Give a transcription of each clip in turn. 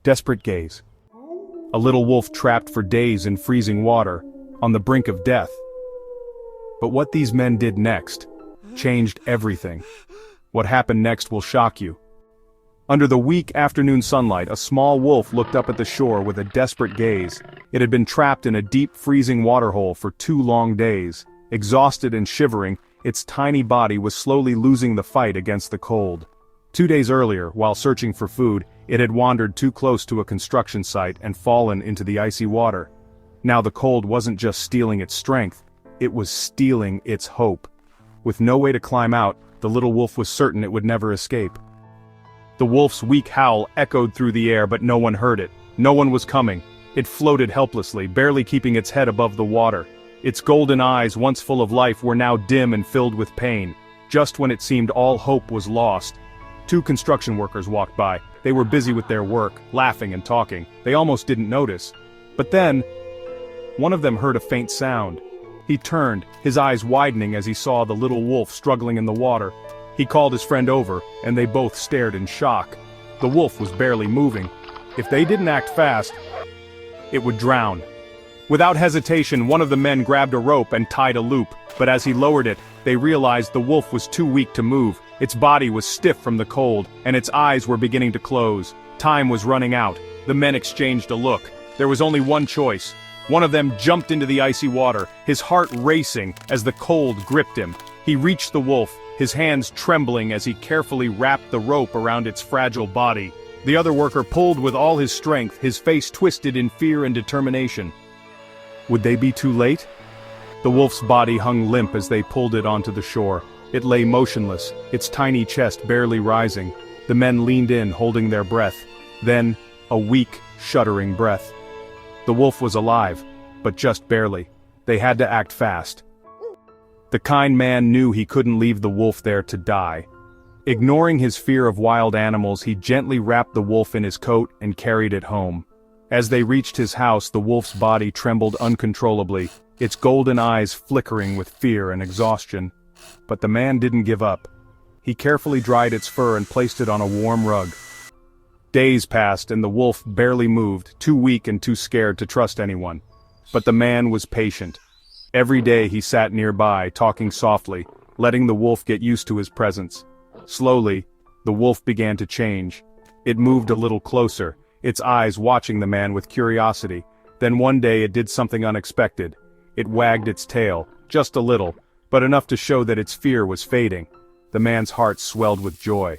Desperate gaze. A little wolf trapped for days in freezing water, on the brink of death. But what these men did next changed everything. What happened next will shock you. Under the weak afternoon sunlight, a small wolf looked up at the shore with a desperate gaze. It had been trapped in a deep freezing waterhole for 2 long days. Exhausted and shivering, its tiny body was slowly losing the fight against the cold. 2 days earlier, while searching for food, it had wandered too close to a construction site and fallen into the icy water. Now the cold wasn't just stealing its strength, it was stealing its hope. With no way to climb out, the little wolf was certain it would never escape. The wolf's weak howl echoed through the air, but no one heard it. No one was coming. It floated helplessly, barely keeping its head above the water. Its golden eyes, once full of life, were now dim and filled with pain. Just when it seemed all hope was lost, 2 construction workers walked by. They were busy with their work, laughing and talking. They almost didn't notice. But then, one of them heard a faint sound. He turned, his eyes widening as he saw the little wolf struggling in the water. He called his friend over, and they both stared in shock. The wolf was barely moving. If they didn't act fast, it would drown. Without hesitation, one of the men grabbed a rope and tied a loop, but as he lowered it, they realized the wolf was too weak to move. Its body was stiff from the cold, and its eyes were beginning to close. Time was running out. The men exchanged a look. There was only one choice. One of them jumped into the icy water, his heart racing as the cold gripped him. He reached the wolf, his hands trembling as he carefully wrapped the rope around its fragile body. The other worker pulled with all his strength, his face twisted in fear and determination. Would they be too late? The wolf's body hung limp as they pulled it onto the shore. It lay motionless, its tiny chest barely rising. The men leaned in, holding their breath. Then, a weak, shuddering breath. The wolf was alive, but just barely. They had to act fast. The kind man knew he couldn't leave the wolf there to die. Ignoring his fear of wild animals, he gently wrapped the wolf in his coat and carried it home. As they reached his house, the wolf's body trembled uncontrollably, its golden eyes flickering with fear and exhaustion. But the man didn't give up. He carefully dried its fur and placed it on a warm rug. Days passed and the wolf barely moved, too weak and too scared to trust anyone. But the man was patient. Every day he sat nearby, talking softly, letting the wolf get used to his presence. Slowly, the wolf began to change. It moved a little closer, its eyes watching the man with curiosity. Then one day it did something unexpected. It wagged its tail, just a little, but enough to show that its fear was fading. The man's heart swelled with joy.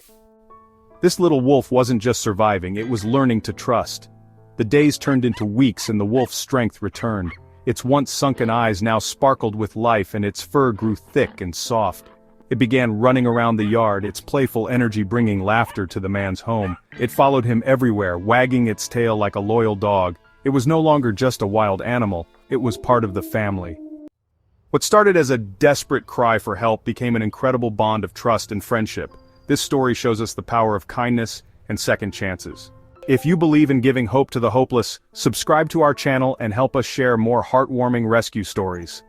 This little wolf wasn't just surviving, it was learning to trust. The days turned into weeks and the wolf's strength returned. Its once sunken eyes now sparkled with life and its fur grew thick and soft. It began running around the yard, its playful energy bringing laughter to the man's home. It followed him everywhere, wagging its tail like a loyal dog. It was no longer just a wild animal, it was part of the family. What started as a desperate cry for help became an incredible bond of trust and friendship. This story shows us the power of kindness and second chances. If you believe in giving hope to the hopeless, subscribe to our channel and help us share more heartwarming rescue stories.